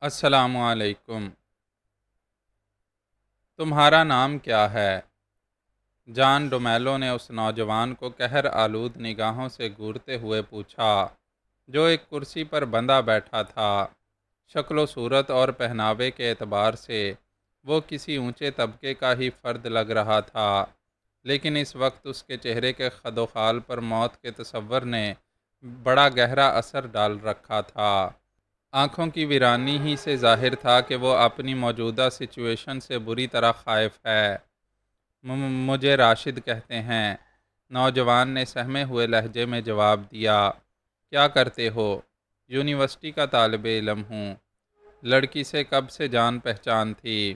السلام علیکم۔ تمہارا نام کیا ہے؟ جان ڈومیلو نے اس نوجوان کو قہر آلود نگاہوں سے گھورتے ہوئے پوچھا جو ایک کرسی پر بندھا بیٹھا تھا۔ شکل و صورت اور پہناوے کے اعتبار سے وہ کسی اونچے طبقے کا ہی فرد لگ رہا تھا، لیکن اس وقت اس کے چہرے کے خد و خال پر موت کے تصور نے بڑا گہرا اثر ڈال رکھا تھا۔ آنکھوں کی ویرانی ہی سے ظاہر تھا کہ وہ اپنی موجودہ سچویشن سے بری طرح خائف ہے۔ مجھے راشد کہتے ہیں، نوجوان نے سہمے ہوئے لہجے میں جواب دیا۔ کیا کرتے ہو؟ یونیورسٹی کا طالب علم ہوں۔ لڑکی سے کب سے جان پہچان تھی؟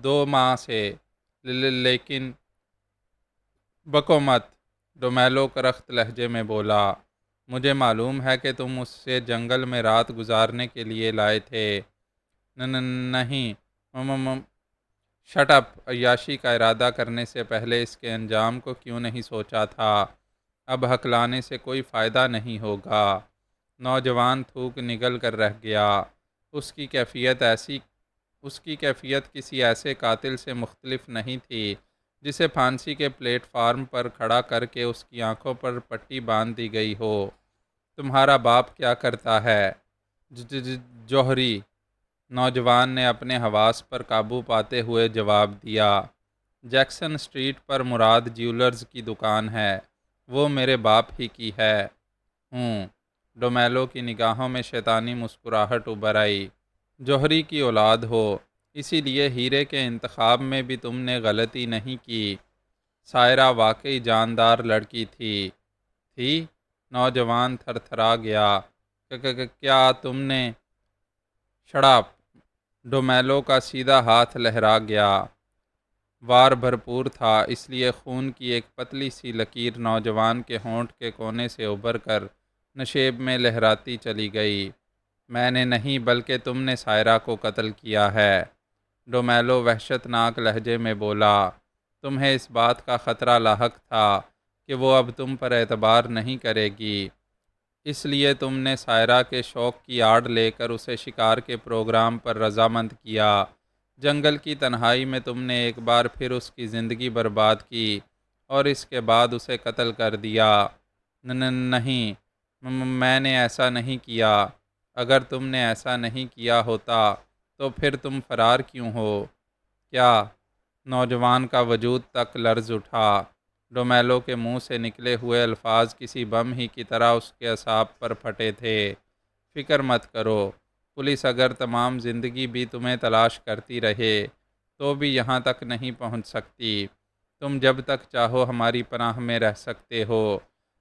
دو ماہ سے، لیکن بکو مت، ڈومیلو کرخت لہجے میں بولا۔ مجھے معلوم ہے کہ تم اس سے جنگل میں رات گزارنے کے لیے لائے تھے۔ نہیں، شٹ اپ، عیاشی کا ارادہ کرنے سے پہلے اس کے انجام کو کیوں نہیں سوچا تھا؟ اب ہکلانے سے کوئی فائدہ نہیں ہوگا۔ نوجوان تھوک نگل کر رہ گیا۔ اس کی کیفیت کسی ایسے قاتل سے مختلف نہیں تھی جسے پھانسی کے پلیٹ فارم پر کھڑا کر کے اس کی آنکھوں پر پٹی باندھ دی گئی ہو۔ تمہارا باپ کیا کرتا ہے؟ جوہری، نوجوان نے اپنے حواس پر قابو پاتے ہوئے جواب دیا۔ جیکسن اسٹریٹ پر مراد جیولرز کی دکان ہے، وہ میرے باپ ہی کی ہے۔ ڈومیلو کی نگاہوں میں شیطانی مسکراہٹ ابھر آئی۔ جوہری کی اولاد ہو، اسی لیے ہیرے کے انتخاب میں بھی تم نے غلطی نہیں کی۔ سائرہ واقعی جاندار لڑکی تھی؟ نوجوان تھر تھرا گیا۔ کیا تم نے؟ شڑاپ، ڈومیلو کا سیدھا ہاتھ لہرا گیا۔ وار بھرپور تھا، اس لیے خون کی ایک پتلی سی لکیر نوجوان کے ہونٹ کے کونے سے ابھر کر نشیب میں لہراتی چلی گئی۔ میں نے نہیں، بلکہ تم نے سائرہ کو قتل کیا ہے، ڈومیلو وحشت ناک لہجے میں بولا۔ تمہیں اس بات کا خطرہ لاحق تھا کہ وہ اب تم پر اعتبار نہیں کرے گی، اس لیے تم نے سائرہ کے شوق کی آڑ لے کر اسے شکار کے پروگرام پر رضامند کیا۔ جنگل کی تنہائی میں تم نے ایک بار پھر اس کی زندگی برباد کی اور اس کے بعد اسے قتل کر دیا۔ نہیں، میں نے ایسا نہیں کیا۔ اگر تم نے ایسا نہیں کیا ہوتا تو پھر تم فرار کیوں ہو؟ کیا؟ نوجوان کا وجود تک لرز اٹھا۔ ڈومیلو کے منہ سے نکلے ہوئے الفاظ کسی بم ہی کی طرح اس کے اعصاب پر پھٹے تھے۔ فکر مت کرو، پولیس اگر تمام زندگی بھی تمہیں تلاش کرتی رہے تو بھی یہاں تک نہیں پہنچ سکتی۔ تم جب تک چاہو ہماری پناہ میں رہ سکتے ہو،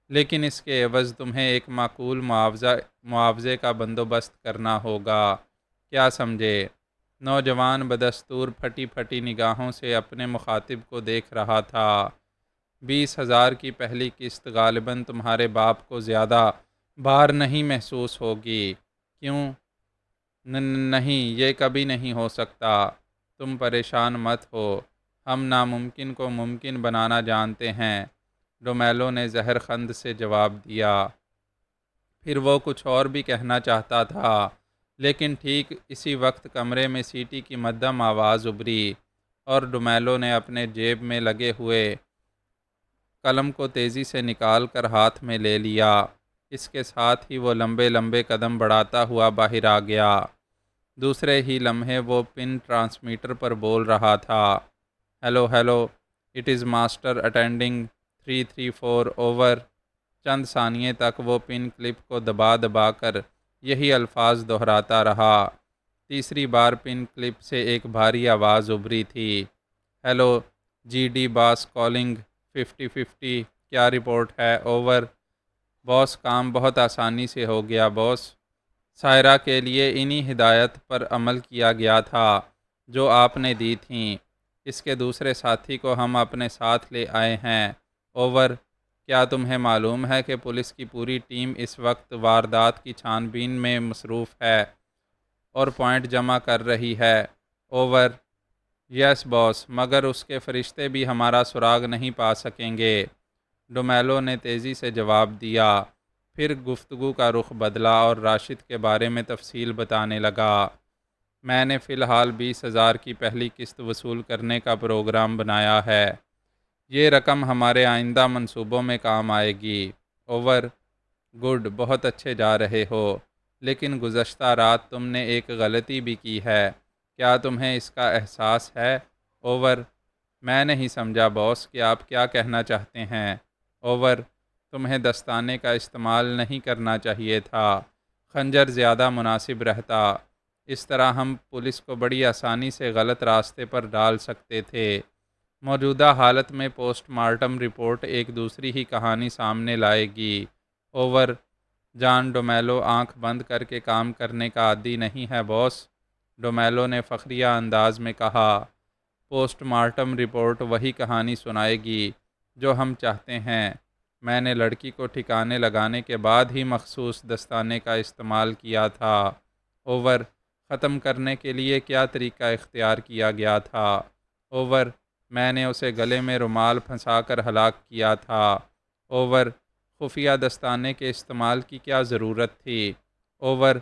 لیکن اس کے عوض تمہیں ایک معقول معاوضے کا بندوبست کرنا ہوگا۔ کیا سمجھے؟ نوجوان بدستور پھٹی پھٹی نگاہوں سے اپنے مخاطب کو دیکھ رہا تھا۔ 20,000 کی پہلی قسط غالباً تمہارے باپ کو زیادہ بار نہیں محسوس ہوگی۔ کیوں؟ نہیں، یہ کبھی نہیں ہو سکتا۔ تم پریشان مت ہو، ہم ناممکن کو ممکن بنانا جانتے ہیں، ڈومیلو نے زہر خند سے جواب دیا۔ پھر وہ کچھ اور بھی کہنا چاہتا تھا، لیکن ٹھیک اسی وقت کمرے میں سیٹی کی مدھم آواز ابھری اور ڈومیلو نے اپنے جیب میں لگے ہوئے قلم کو تیزی سے نکال کر ہاتھ میں لے لیا۔ اس کے ساتھ ہی وہ لمبے لمبے قدم بڑھاتا ہوا باہر آ گیا۔ دوسرے ہی لمحے وہ پن ٹرانسمیٹر پر بول رہا تھا، hello hello, it is master attending 334 over. چند ثانیے تک وہ پن کلپ کو دبا دبا کر یہی الفاظ دہراتا رہا۔ تیسری بار پن کلپ سے ایک بھاری آواز ابھری تھی، ہیلو جی ڈی باس کالنگ 5050، کیا رپورٹ ہے؟ اوور۔ باس، کام بہت آسانی سے ہو گیا باس۔ سائرہ کے لیے انہی ہدایت پر عمل کیا گیا تھا جو آپ نے دی تھیں۔ اس کے دوسرے ساتھی کو ہم اپنے ساتھ لے آئے ہیں۔ اوور۔ کیا تمہیں معلوم ہے کہ پولیس کی پوری ٹیم اس وقت واردات کی چھان بین میں مصروف ہے اور پوائنٹ جمع کر رہی ہے؟ اوور۔ یس باس، مگر اس کے فرشتے بھی ہمارا سراغ نہیں پا سکیں گے، ڈومیلو نے تیزی سے جواب دیا۔ پھر گفتگو کا رخ بدلا اور راشد کے بارے میں تفصیل بتانے لگا۔ میں نے فی الحال 20,000 کی پہلی قسط وصول کرنے کا پروگرام بنایا ہے۔ یہ رقم ہمارے آئندہ منصوبوں میں کام آئے گی۔ اوور، گڈ، بہت اچھے جا رہے ہو، لیکن گزشتہ رات تم نے ایک غلطی بھی کی ہے۔ کیا تمہیں اس کا احساس ہے؟ اوور، میں نہیں سمجھا باس کہ آپ کیا کہنا چاہتے ہیں۔ اوور، تمہیں دستانے کا استعمال نہیں کرنا چاہیے تھا، خنجر زیادہ مناسب رہتا۔ اس طرح ہم پولیس کو بڑی آسانی سے غلط راستے پر ڈال سکتے تھے۔ موجودہ حالت میں پوسٹ مارٹم رپورٹ ایک دوسری ہی کہانی سامنے لائے گی۔ اوور، جان ڈومیلو آنکھ بند کر کے کام کرنے کا عادی نہیں ہے باس، ڈومیلو نے فخریہ انداز میں کہا۔ پوسٹ مارٹم رپورٹ وہی کہانی سنائے گی جو ہم چاہتے ہیں۔ میں نے لڑکی کو ٹھکانے لگانے کے بعد ہی مخصوص دستانے کا استعمال کیا تھا۔ اوور، ختم کرنے کے لیے کیا طریقہ اختیار کیا گیا تھا؟ اوور، میں نے اسے گلے میں رومال پھنسا کر ہلاک کیا تھا۔ اوور، خفیہ دستانے کے استعمال کی کیا ضرورت تھی؟ اوور،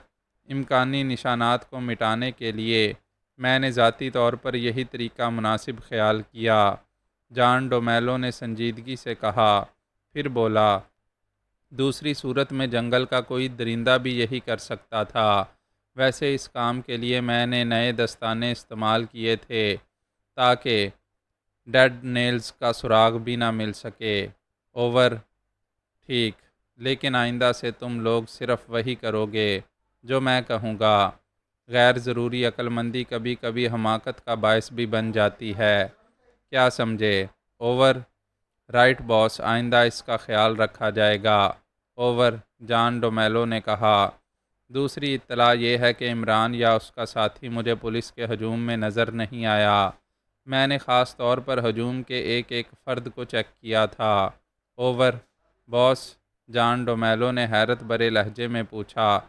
امکانی نشانات کو مٹانے کے لیے میں نے ذاتی طور پر یہی طریقہ مناسب خیال کیا، جان ڈومیلو نے سنجیدگی سے کہا، پھر بولا، دوسری صورت میں جنگل کا کوئی درندہ بھی یہی کر سکتا تھا۔ ویسے اس کام کے لیے میں نے نئے دستانے استعمال کیے تھے تاکہ ڈیڈ نیلز کا سراغ بھی نہ مل سکے۔ اوور، ٹھیک، لیکن آئندہ سے تم لوگ صرف وہی کرو گے جو میں کہوں گا۔ غیر ضروری عقل مندی کبھی کبھی حماقت کا باعث بھی بن جاتی ہے، کیا سمجھے؟ اوور، رائٹ باس، آئندہ اس کا خیال رکھا جائے گا۔ اوور، جان ڈومیلو نے کہا۔ دوسری اطلاع یہ ہے کہ عمران یا اس کا ساتھی مجھے پولیس کے ہجوم میں نظر نہیں آیا۔ میں نے خاص طور پر ہجوم کے ایک ایک فرد کو چیک کیا تھا۔ اوور، باس، جان ڈومیلو نے حیرت بھرے لہجے میں پوچھا،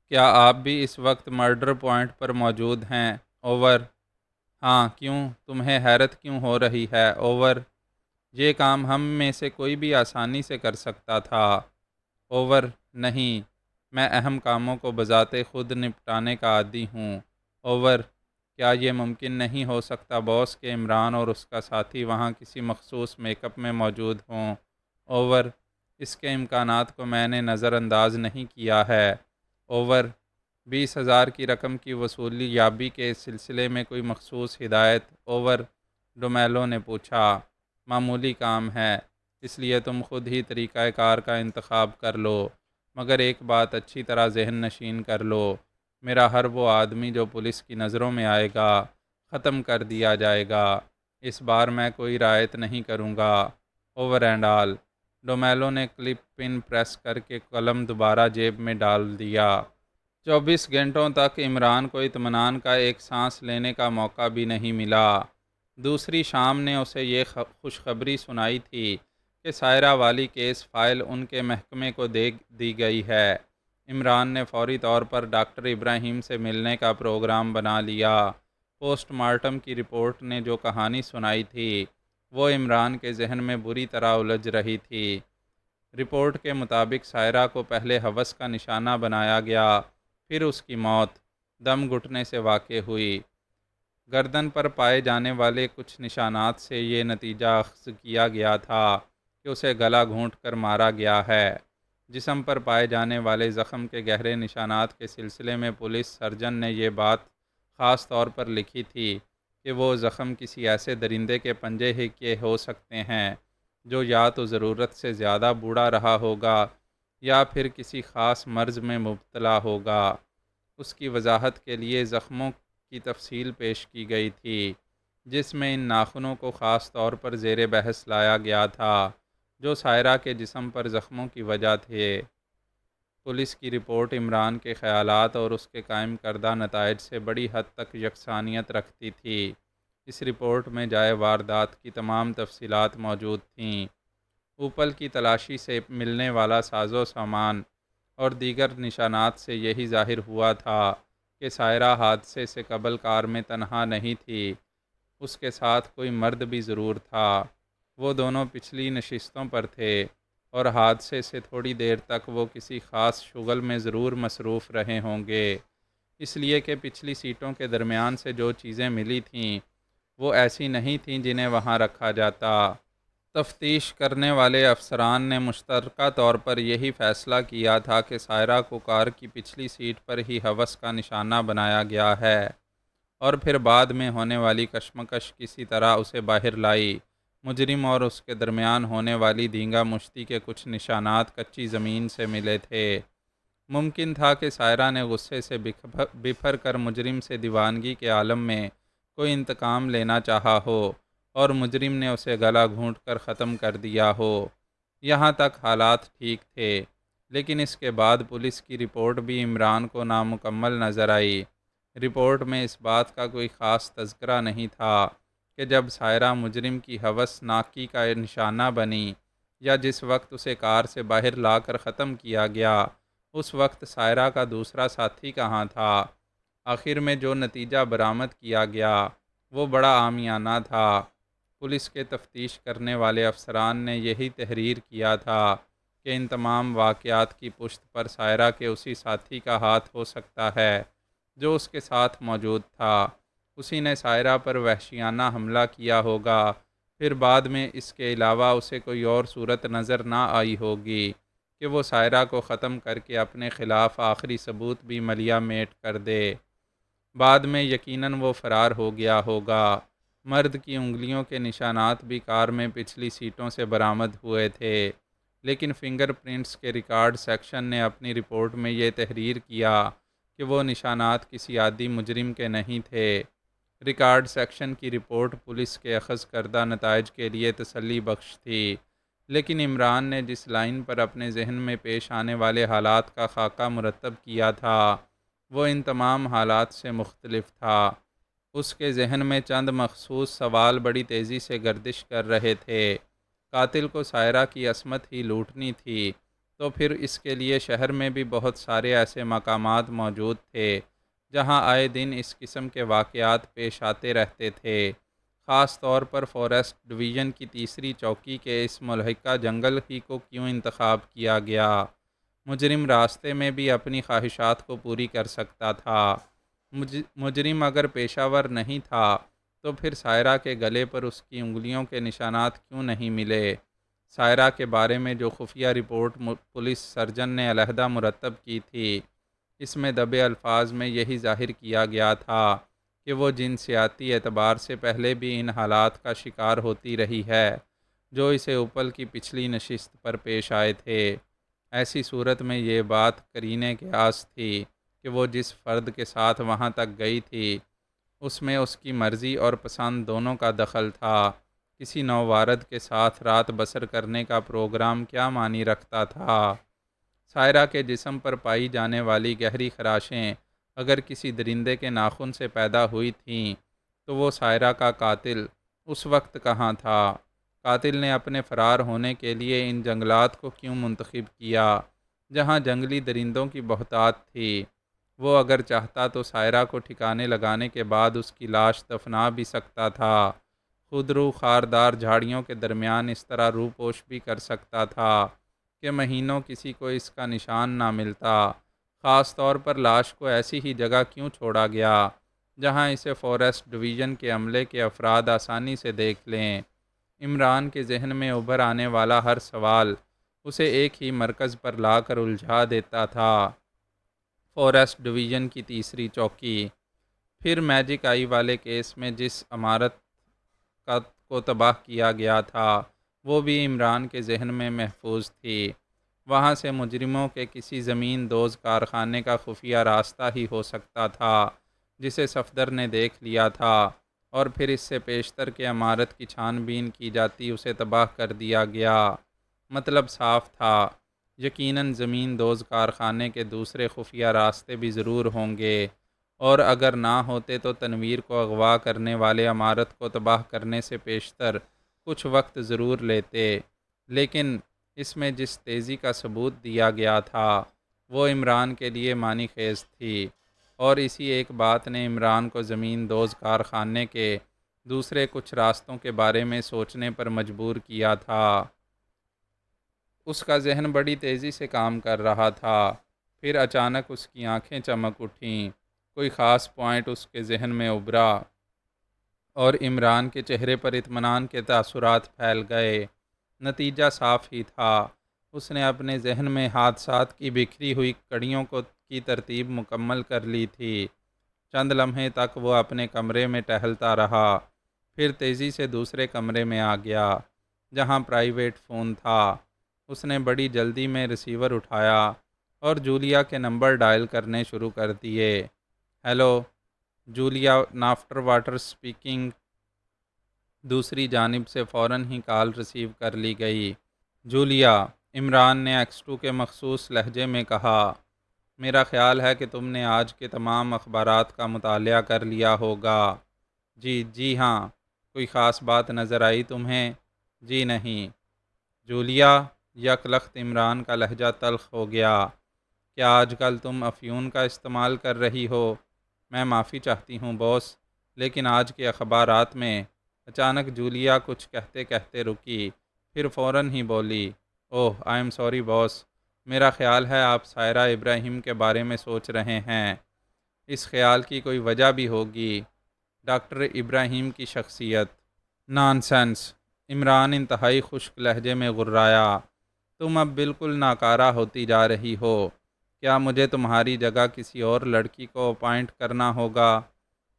کیا آپ بھی اس وقت مرڈر پوائنٹ پر موجود ہیں؟ اوور، ہاں، کیوں؟ تمہیں حیرت کیوں ہو رہی ہے؟ اوور، یہ کام ہم میں سے کوئی بھی آسانی سے کر سکتا تھا۔ اوور، نہیں، میں اہم کاموں کو بذات خود نپٹانے کا عادی ہوں۔ اوور، کیا یہ ممکن نہیں ہو سکتا باس کہ عمران اور اس کا ساتھی وہاں کسی مخصوص میک اپ میں موجود ہوں؟ اوور، اس کے امکانات کو میں نے نظر انداز نہیں کیا ہے۔ اوور، 20,000 کی رقم کی وصولی یابی کے سلسلے میں کوئی مخصوص ہدایت؟ اوور، ڈومیلو نے پوچھا۔ معمولی کام ہے، اس لیے تم خود ہی طریقہ کار کا انتخاب کر لو، مگر ایک بات اچھی طرح ذہن نشین کر لو، میرا ہر وہ آدمی جو پولیس کی نظروں میں آئے گا ختم کر دیا جائے گا۔ اس بار میں کوئی رعایت نہیں کروں گا۔ اوور اینڈ آل، ڈومیلو نے کلپ پن پریس کر کے قلم دوبارہ جیب میں ڈال دیا۔ 24 گھنٹوں تک عمران کو اطمینان کا ایک سانس لینے کا موقع بھی نہیں ملا۔ دوسری شام نے اسے یہ خوشخبری سنائی تھی کہ سائرہ والی کیس فائل ان کے محکمے کو دے دی گئی ہے۔ عمران نے فوری طور پر ڈاکٹر ابراہیم سے ملنے کا پروگرام بنا لیا۔ پوسٹ مارٹم کی رپورٹ نے جو کہانی سنائی تھی وہ عمران کے ذہن میں بری طرح الجھ رہی تھی۔ رپورٹ کے مطابق سائرہ کو پہلے ہوس کا نشانہ بنایا گیا، پھر اس کی موت دم گھٹنے سے واقع ہوئی۔ گردن پر پائے جانے والے کچھ نشانات سے یہ نتیجہ اخذ کیا گیا تھا کہ اسے گلا گھونٹ کر مارا گیا ہے۔ جسم پر پائے جانے والے زخم کے گہرے نشانات کے سلسلے میں پولیس سرجن نے یہ بات خاص طور پر لکھی تھی کہ وہ زخم کسی ایسے درندے کے پنجے ہی کے ہو سکتے ہیں جو یا تو ضرورت سے زیادہ بوڑھا رہا ہوگا یا پھر کسی خاص مرض میں مبتلا ہوگا۔ اس کی وضاحت کے لیے زخموں کی تفصیل پیش کی گئی تھی، جس میں ان ناخنوں کو خاص طور پر زیر بحث لایا گیا تھا جو سائرہ کے جسم پر زخموں کی وجہ تھے۔ پولیس کی رپورٹ عمران کے خیالات اور اس کے قائم کردہ نتائج سے بڑی حد تک یکسانیت رکھتی تھی۔ اس رپورٹ میں جائے واردات کی تمام تفصیلات موجود تھیں۔ اوپل کی تلاشی سے ملنے والا ساز و سامان اور دیگر نشانات سے یہی ظاہر ہوا تھا کہ سائرہ حادثے سے قبل کار میں تنہا نہیں تھی، اس کے ساتھ کوئی مرد بھی ضرور تھا۔ وہ دونوں پچھلی نشستوں پر تھے۔ اور حادثے سے تھوڑی دیر تک وہ کسی خاص شغل میں ضرور مصروف رہے ہوں گے، اس لیے کہ پچھلی سیٹوں کے درمیان سے جو چیزیں ملی تھیں وہ ایسی نہیں تھیں جنہیں وہاں رکھا جاتا۔ تفتیش کرنے والے افسران نے مشترکہ طور پر یہی فیصلہ کیا تھا کہ سائرہ کو کار کی پچھلی سیٹ پر ہی حوث کا نشانہ بنایا گیا ہے، اور پھر بعد میں ہونے والی کشمکش کسی طرح اسے باہر لائی۔ مجرم اور اس کے درمیان ہونے والی دینگا مشتی کے کچھ نشانات کچی زمین سے ملے تھے۔ ممکن تھا کہ سائرہ نے غصے سے بپھر کر مجرم سے دیوانگی کے عالم میں کوئی انتقام لینا چاہا ہو، اور مجرم نے اسے گلا گھونٹ کر ختم کر دیا ہو۔ یہاں تک حالات ٹھیک تھے، لیکن اس کے بعد پولیس کی رپورٹ بھی عمران کو نامکمل نظر آئی۔ رپورٹ میں اس بات کا کوئی خاص تذکرہ نہیں تھا کہ جب سائرہ مجرم کی ہوس ناکی کا نشانہ بنی، یا جس وقت اسے کار سے باہر لا کر ختم کیا گیا، اس وقت سائرہ کا دوسرا ساتھی کہاں تھا۔ آخر میں جو نتیجہ برآمد کیا گیا وہ بڑا عامیانہ تھا۔ پولیس کے تفتیش کرنے والے افسران نے یہی تحریر کیا تھا کہ ان تمام واقعات کی پشت پر سائرہ کے اسی ساتھی کا ہاتھ ہو سکتا ہے جو اس کے ساتھ موجود تھا۔ اسی نے سائرہ پر وحشیانہ حملہ کیا ہوگا، پھر بعد میں اس کے علاوہ اسے کوئی اور صورت نظر نہ آئی ہوگی کہ وہ سائرہ کو ختم کر کے اپنے خلاف آخری ثبوت بھی ملیا میٹ کر دے۔ بعد میں یقیناً وہ فرار ہو گیا ہوگا۔ مرد کی انگلیوں کے نشانات بھی کار میں پچھلی سیٹوں سے برآمد ہوئے تھے، لیکن فنگر پرنٹس کے ریکارڈ سیکشن نے اپنی رپورٹ میں یہ تحریر کیا کہ وہ نشانات کسی عادی مجرم کے نہیں تھے۔ ریکارڈ سیکشن کی رپورٹ پولیس کے اخذ کردہ نتائج کے لیے تسلی بخش تھی، لیکن عمران نے جس لائن پر اپنے ذہن میں پیش آنے والے حالات کا خاکہ مرتب کیا تھا وہ ان تمام حالات سے مختلف تھا۔ اس کے ذہن میں چند مخصوص سوال بڑی تیزی سے گردش کر رہے تھے۔ قاتل کو سائرہ کی عصمت ہی لوٹنی تھی، تو پھر اس کے لیے شہر میں بھی بہت سارے ایسے مقامات موجود تھے جہاں آئے دن اس قسم کے واقعات پیش آتے رہتے تھے۔ خاص طور پر فوریسٹ ڈویژن کی تیسری چوکی کے اس ملحقہ جنگل ہی کو کیوں انتخاب کیا گیا؟ مجرم راستے میں بھی اپنی خواہشات کو پوری کر سکتا تھا۔ مجرم اگر پیشہ ور نہیں تھا تو پھر سائرہ کے گلے پر اس کی انگلیوں کے نشانات کیوں نہیں ملے؟ سائرہ کے بارے میں جو خفیہ رپورٹ پولیس سرجن نے علیحدہ مرتب کی تھی، اس میں دبے الفاظ میں یہی ظاہر کیا گیا تھا کہ وہ جنسیاتی اعتبار سے پہلے بھی ان حالات کا شکار ہوتی رہی ہے جو اسے اوپل کی پچھلی نشست پر پیش آئے تھے۔ ایسی صورت میں یہ بات قرینے کے آس تھی کہ وہ جس فرد کے ساتھ وہاں تک گئی تھی اس میں اس کی مرضی اور پسند دونوں کا دخل تھا۔ کسی نووارد کے ساتھ رات بسر کرنے کا پروگرام کیا معنی رکھتا تھا؟ سائرہ کے جسم پر پائی جانے والی گہری خراشیں اگر کسی درندے کے ناخن سے پیدا ہوئی تھیں تو وہ سائرہ کا قاتل اس وقت کہاں تھا؟ قاتل نے اپنے فرار ہونے کے لیے ان جنگلات کو کیوں منتخب کیا جہاں جنگلی درندوں کی بہتات تھی؟ وہ اگر چاہتا تو سائرہ کو ٹھکانے لگانے کے بعد اس کی لاش دفنا بھی سکتا تھا، خودرو خاردار جھاڑیوں کے درمیان اس طرح روپوش بھی کر سکتا تھا کہ مہینوں کسی کو اس کا نشان نہ ملتا۔ خاص طور پر لاش کو ایسی ہی جگہ کیوں چھوڑا گیا جہاں اسے فوریسٹ ڈویژن کے عملے کے افراد آسانی سے دیکھ لیں؟ عمران کے ذہن میں ابھر آنے والا ہر سوال اسے ایک ہی مرکز پر لا کر الجھا دیتا تھا: فوریسٹ ڈویژن کی تیسری چوکی۔ پھر میجک آئی والے کیس میں جس عمارت کو تباہ کیا گیا تھا وہ بھی عمران کے ذہن میں محفوظ تھی۔ وہاں سے مجرموں کے کسی زمین دوز کارخانے کا خفیہ راستہ ہی ہو سکتا تھا جسے صفدر نے دیکھ لیا تھا، اور پھر اس سے پیشتر کے عمارت کی چھان بین کی جاتی اسے تباہ کر دیا گیا۔ مطلب صاف تھا، یقیناً زمین دوز کارخانے کے دوسرے خفیہ راستے بھی ضرور ہوں گے، اور اگر نہ ہوتے تو تنویر کو اغوا کرنے والے عمارت کو تباہ کرنے سے پیشتر کچھ وقت ضرور لیتے۔ لیکن اس میں جس تیزی کا ثبوت دیا گیا تھا وہ عمران کے لیے معنی خیز تھی، اور اسی ایک بات نے عمران کو زمین دوز کارخانے کے دوسرے کچھ راستوں کے بارے میں سوچنے پر مجبور کیا تھا۔ اس کا ذہن بڑی تیزی سے کام کر رہا تھا۔ پھر اچانک اس کی آنکھیں چمک اٹھیں، کوئی خاص پوائنٹ اس کے ذہن میں ابھرا اور عمران کے چہرے پر اطمینان کے تاثرات پھیل گئے۔ نتیجہ صاف ہی تھا، اس نے اپنے ذہن میں حادثات کی بکھری ہوئی کڑیوں کی ترتیب مکمل کر لی تھی۔ چند لمحے تک وہ اپنے کمرے میں ٹہلتا رہا، پھر تیزی سے دوسرے کمرے میں آ گیا جہاں پرائیویٹ فون تھا۔ اس نے بڑی جلدی میں ریسیور اٹھایا اور جولیا کے نمبر ڈائل کرنے شروع کر دیے۔ Hello, Julia Nafter water speaking. دوسری جانب سے فوراً ہی کال ریسیو کر لی گئی۔ جولیا، عمران نے X2 کے مخصوص لہجے میں کہا، میرا خیال ہے کہ تم نے آج کے تمام اخبارات کا مطالعہ کر لیا ہوگا۔ جی ہاں۔ کوئی خاص بات نظر آئی تمہیں؟ جی نہیں۔ جولیا، یک لخت عمران کا لہجہ تلخ ہو گیا۔ کیا آج کل تم افیون کا استعمال کر رہی ہو؟ میں معافی چاہتی ہوں باس، لیکن آج کے اخبارات میں۔ اچانک جولیا کچھ کہتے کہتے رکی، پھر فوراً ہی بولی، اوہ آئی ایم سوری باس، میرا خیال ہے آپ سائرہ ابراہیم کے بارے میں سوچ رہے ہیں۔ اس خیال کی کوئی وجہ بھی ہوگی۔ ڈاکٹر ابراہیم کی شخصیت۔ نانسنس، عمران انتہائی خشک لہجے میں غرایا، تم اب بالکل ناکارہ ہوتی جا رہی ہو۔ کیا مجھے تمہاری جگہ کسی اور لڑکی کو اپائنٹ کرنا ہوگا؟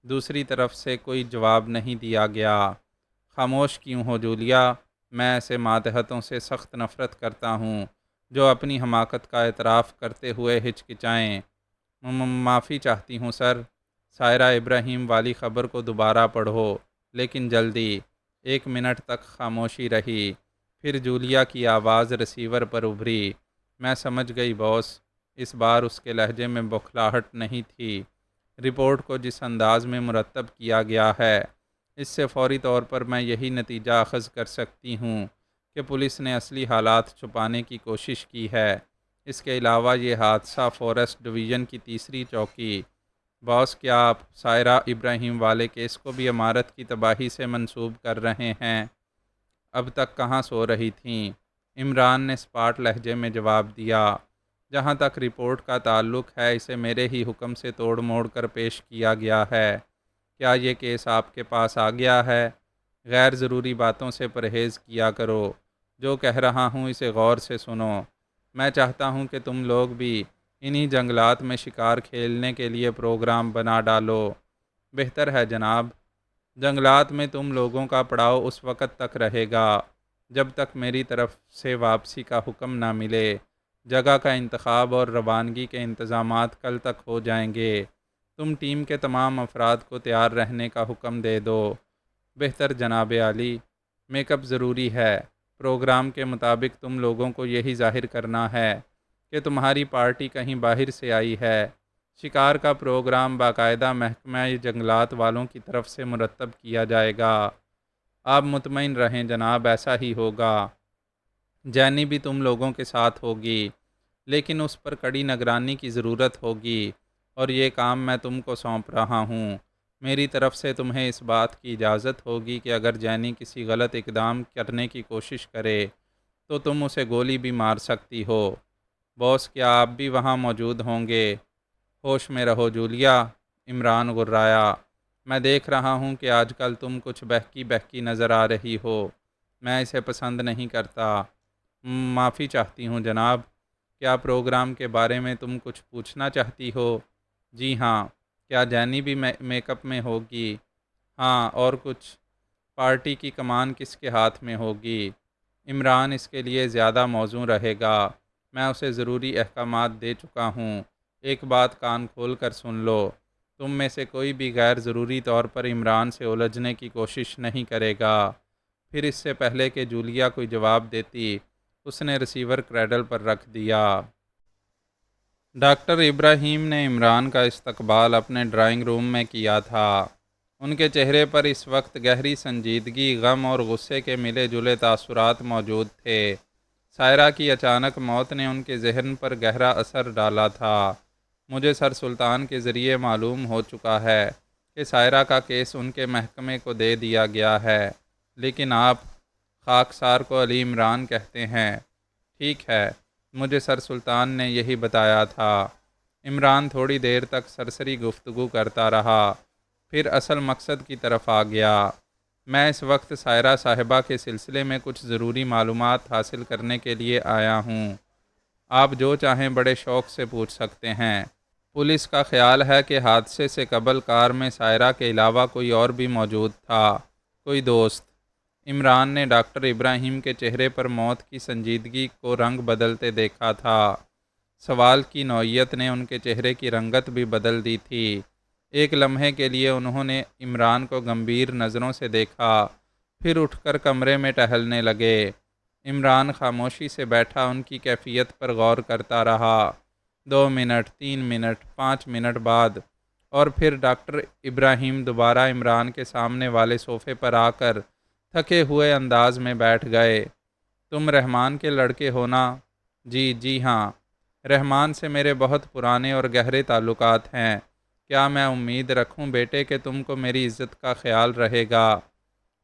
دوسری طرف سے کوئی جواب نہیں دیا گیا۔ خاموش کیوں ہو جولیا؟ میں ایسے ماتحتوں سے سخت نفرت کرتا ہوں جو اپنی حماقت کا اعتراف کرتے ہوئے ہچکچائیں۔ معافی چاہتی ہوں سر۔ سائرہ ابراہیم والی خبر کو دوبارہ پڑھو، لیکن جلدی۔ 1 منٹ تک خاموشی رہی، پھر جولیا کی آواز ریسیور پر ابھری، میں سمجھ گئی باس۔ اس بار اس کے لہجے میں بوکھلاہٹ نہیں تھی۔ رپورٹ کو جس انداز میں مرتب کیا گیا ہے، اس سے فوری طور پر میں یہی نتیجہ اخذ کر سکتی ہوں کہ پولیس نے اصلی حالات چھپانے کی کوشش کی ہے۔ اس کے علاوہ یہ حادثہ فورسٹ ڈویژن کی تیسری چوکی۔ باس، کیا آپ سائرہ ابراہیم والے کیس کو بھی عمارت کی تباہی سے منسوب کر رہے ہیں؟ اب تک کہاں سو رہی تھیں؟ عمران نے اسپاٹ لہجے میں جواب دیا، جہاں تک رپورٹ کا تعلق ہے اسے میرے ہی حکم سے توڑ موڑ کر پیش کیا گیا ہے۔ کیا یہ کیس آپ کے پاس آ گیا ہے؟ غیر ضروری باتوں سے پرہیز کیا کرو۔ جو کہہ رہا ہوں اسے غور سے سنو۔ میں چاہتا ہوں کہ تم لوگ بھی انہی جنگلات میں شکار کھیلنے کے لیے پروگرام بنا ڈالو۔ بہتر ہے جناب۔ جنگلات میں تم لوگوں کا پڑاؤ اس وقت تک رہے گا جب تک میری طرف سے واپسی کا حکم نہ ملے۔ جگہ کا انتخاب اور روانگی کے انتظامات کل تک ہو جائیں گے۔ تم ٹیم کے تمام افراد کو تیار رہنے کا حکم دے دو۔ بہتر جناب عالی۔ میک اپ ضروری ہے۔ پروگرام کے مطابق تم لوگوں کو یہی ظاہر کرنا ہے کہ تمہاری پارٹی کہیں باہر سے آئی ہے۔ شکار کا پروگرام باقاعدہ محکمہ جنگلات والوں کی طرف سے مرتب کیا جائے گا۔ آپ مطمئن رہیں جناب، ایسا ہی ہوگا۔ جینی بھی تم لوگوں کے ساتھ ہوگی، لیکن اس پر کڑی نگرانی کی ضرورت ہوگی، اور یہ کام میں تم کو سونپ رہا ہوں۔ میری طرف سے تمہیں اس بات کی اجازت ہوگی کہ اگر جینی کسی غلط اقدام کرنے کی کوشش کرے تو تم اسے گولی بھی مار سکتی ہو۔ باس، کیا آپ بھی وہاں موجود ہوں گے؟ ہوش میں رہو جولیا، عمران غرایا۔ میں دیکھ رہا ہوں کہ آج کل تم کچھ بہکی بہکی نظر آ رہی ہو۔ میں اسے پسند نہیں کرتا۔ معافی چاہتی ہوں جناب۔ کیا پروگرام کے بارے میں تم کچھ پوچھنا چاہتی ہو؟ جی ہاں۔ کیا جینی بھی میک اپ میں ہوگی؟ ہاں، اور کچھ؟ پارٹی کی کمان کس کے ہاتھ میں ہوگی؟ عمران اس کے لیے زیادہ موزوں رہے گا۔ میں اسے ضروری احکامات دے چکا ہوں۔ ایک بات کان کھول کر سن لو، تم میں سے کوئی بھی غیر ضروری طور پر عمران سے الجھنے کی کوشش نہیں کرے گا۔ پھر اس سے پہلے کہ جولیا کوئی جواب دیتی، اس نے ریسیور کریڈل پر رکھ دیا۔ ڈاکٹر ابراہیم نے عمران کا استقبال اپنے ڈرائنگ روم میں کیا تھا۔ ان کے چہرے پر اس وقت گہری سنجیدگی، غم اور غصے کے ملے جلے تاثرات موجود تھے۔ سائرہ کی اچانک موت نے ان کے ذہن پر گہرا اثر ڈالا تھا۔ مجھے سر سلطان کے ذریعے معلوم ہو چکا ہے کہ سائرہ کا کیس ان کے محکمے کو دے دیا گیا ہے، لیکن آپ خاکسار کو علی عمران کہتے ہیں، ٹھیک ہے، مجھے سر سلطان نے یہی بتایا تھا۔ عمران تھوڑی دیر تک سرسری گفتگو کرتا رہا، پھر اصل مقصد کی طرف آ گیا۔ میں اس وقت سائرہ صاحبہ کے سلسلے میں کچھ ضروری معلومات حاصل کرنے کے لیے آیا ہوں۔ آپ جو چاہیں بڑے شوق سے پوچھ سکتے ہیں۔ پولیس کا خیال ہے کہ حادثے سے قبل کار میں سائرہ کے علاوہ کوئی اور بھی موجود تھا، کوئی دوست۔ عمران نے ڈاکٹر ابراہیم کے چہرے پر موت کی سنجیدگی کو رنگ بدلتے دیکھا تھا۔ سوال کی نوعیت نے ان کے چہرے کی رنگت بھی بدل دی تھی۔ ایک لمحے کے لیے انہوں نے عمران کو گمبھیر نظروں سے دیکھا، پھر اٹھ کر کمرے میں ٹہلنے لگے۔ عمران خاموشی سے بیٹھا ان کی کیفیت پر غور کرتا رہا۔ 2 منٹ، 3 منٹ، 5 منٹ بعد، اور پھر ڈاکٹر ابراہیم دوبارہ عمران کے سامنے والے صوفے پر آ کر تھکے ہوئے انداز میں بیٹھ گئے۔ تم رحمان کے لڑکے ہو نا؟ جی ہاں، رحمان سے میرے بہت پرانے اور گہرے تعلقات ہیں۔ کیا میں امید رکھوں بیٹے کہ تم کو میری عزت کا خیال رہے گا؟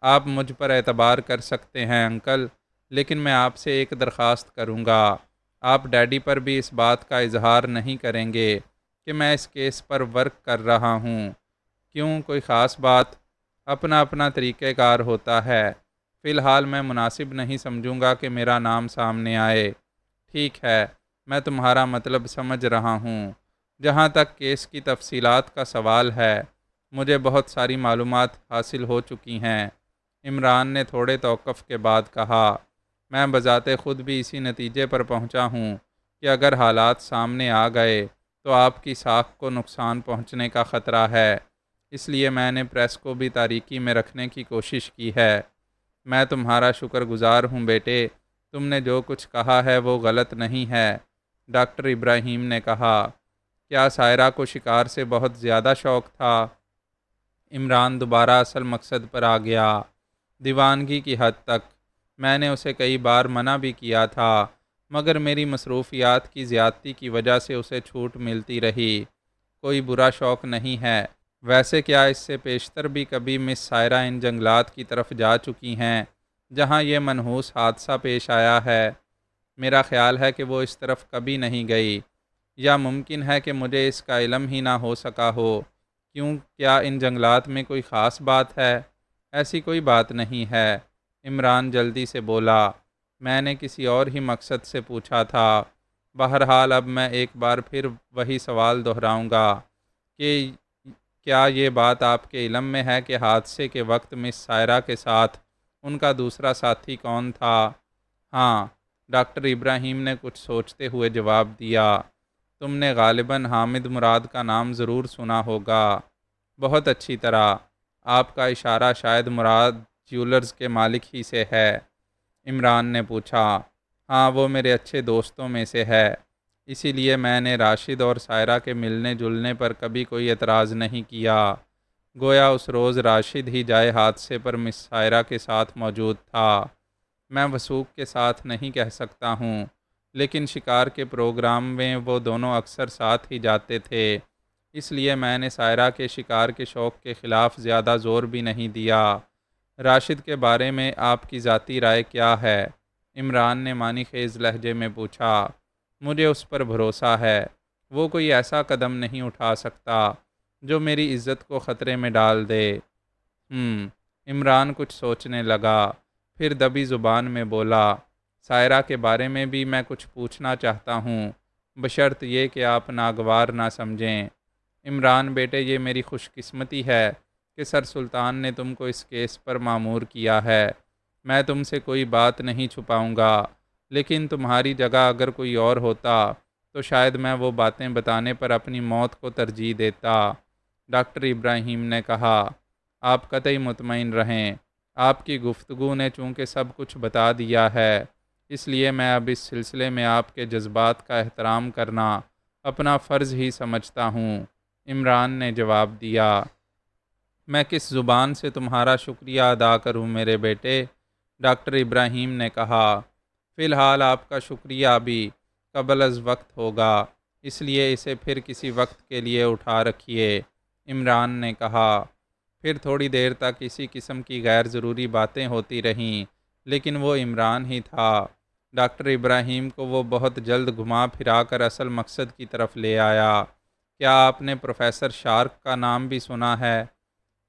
آپ مجھ پر اعتبار کر سکتے ہیں انکل، لیکن میں آپ سے ایک درخواست کروں گا۔ آپ ڈیڈی پر بھی اس بات کا اظہار نہیں کریں گے کہ میں اس کیس پر ورک کر رہا ہوں۔ کیوں، کوئی خاص بات؟ اپنا اپنا طریقہ کار ہوتا ہے۔ فی الحال میں مناسب نہیں سمجھوں گا کہ میرا نام سامنے آئے۔ ٹھیک ہے، میں تمہارا مطلب سمجھ رہا ہوں۔ جہاں تک کیس کی تفصیلات کا سوال ہے، مجھے بہت ساری معلومات حاصل ہو چکی ہیں۔ عمران نے تھوڑے توقف کے بعد کہا، میں بذات خود بھی اسی نتیجے پر پہنچا ہوں کہ اگر حالات سامنے آ گئے تو آپ کی ساکھ کو نقصان پہنچنے کا خطرہ ہے۔ اس لیے میں نے پریس کو بھی تاریکی میں رکھنے کی کوشش کی ہے۔ میں تمہارا شکر گزار ہوں بیٹے، تم نے جو کچھ کہا ہے وہ غلط نہیں ہے، ڈاکٹر ابراہیم نے کہا۔ کیا سائرہ کو شکار سے بہت زیادہ شوق تھا؟ عمران دوبارہ اصل مقصد پر آ گیا۔ دیوانگی کی حد تک۔ میں نے اسے کئی بار منع بھی کیا تھا، مگر میری مصروفیات کی زیادتی کی وجہ سے اسے چھوٹ ملتی رہی۔ کوئی برا شوق نہیں ہے۔ ویسے کیا اس سے پیشتر بھی کبھی مس سائرہ ان جنگلات کی طرف جا چکی ہیں جہاں یہ منحوس حادثہ پیش آیا ہے؟ میرا خیال ہے کہ وہ اس طرف کبھی نہیں گئی، یا ممکن ہے کہ مجھے اس کا علم ہی نہ ہو سکا ہو۔ کیوں، کیا ان جنگلات میں کوئی خاص بات ہے؟ ایسی کوئی بات نہیں ہے، عمران جلدی سے بولا۔ میں نے کسی اور ہی مقصد سے پوچھا تھا۔ بہرحال اب میں ایک بار پھر وہی سوال دہراؤں گا کہ کیا یہ بات آپ کے علم میں ہے کہ حادثے کے وقت مس سائرہ کے ساتھ ان کا دوسرا ساتھی کون تھا؟ ہاں، ڈاکٹر ابراہیم نے کچھ سوچتے ہوئے جواب دیا۔ تم نے غالباً حامد مراد کا نام ضرور سنا ہوگا۔ بہت اچھی طرح۔ آپ کا اشارہ شاید مراد جیولرز کے مالک ہی سے ہے؟ عمران نے پوچھا۔ ہاں، وہ میرے اچھے دوستوں میں سے ہے، اسی لیے میں نے راشد اور سائرہ کے ملنے جلنے پر کبھی کوئی اعتراض نہیں کیا۔ گویا اس روز راشد ہی جائے حادثے پر مس سائرہ کے ساتھ موجود تھا۔ میں وثوق کے ساتھ نہیں کہہ سکتا ہوں، لیکن شکار کے پروگرام میں وہ دونوں اکثر ساتھ ہی جاتے تھے، اس لیے میں نے سائرہ کے شکار کے شوق کے خلاف زیادہ زور بھی نہیں دیا۔ راشد کے بارے میں آپ کی ذاتی رائے کیا ہے؟ عمران نے معنی خیز لہجے میں پوچھا۔ مجھے اس پر بھروسہ ہے، وہ کوئی ایسا قدم نہیں اٹھا سکتا جو میری عزت کو خطرے میں ڈال دے۔ عمران کچھ سوچنے لگا، پھر دبی زبان میں بولا، سائرہ کے بارے میں بھی میں کچھ پوچھنا چاہتا ہوں، بشرط یہ کہ آپ ناگوار نہ سمجھیں۔ عمران بیٹے، یہ میری خوش قسمتی ہے کہ سر سلطان نے تم کو اس کیس پر مامور کیا ہے۔ میں تم سے کوئی بات نہیں چھپاؤں گا، لیکن تمہاری جگہ اگر کوئی اور ہوتا تو شاید میں وہ باتیں بتانے پر اپنی موت کو ترجیح دیتا، ڈاکٹر ابراہیم نے کہا۔ آپ قطعی مطمئن رہیں، آپ کی گفتگو نے چونکہ سب کچھ بتا دیا ہے، اس لیے میں اب اس سلسلے میں آپ کے جذبات کا احترام کرنا اپنا فرض ہی سمجھتا ہوں، عمران نے جواب دیا۔ میں کس زبان سے تمہارا شکریہ ادا کروں میرے بیٹے، ڈاکٹر ابراہیم نے کہا۔ فی الحال آپ کا شکریہ بھی قبل از وقت ہوگا، اس لیے اسے پھر کسی وقت کے لیے اٹھا رکھیے، عمران نے کہا۔ پھر تھوڑی دیر تک اسی قسم کی غیر ضروری باتیں ہوتی رہیں، لیکن وہ عمران ہی تھا۔ ڈاکٹر ابراہیم کو وہ بہت جلد گھما پھرا کر اصل مقصد کی طرف لے آیا۔ کیا آپ نے پروفیسر شارک کا نام بھی سنا ہے؟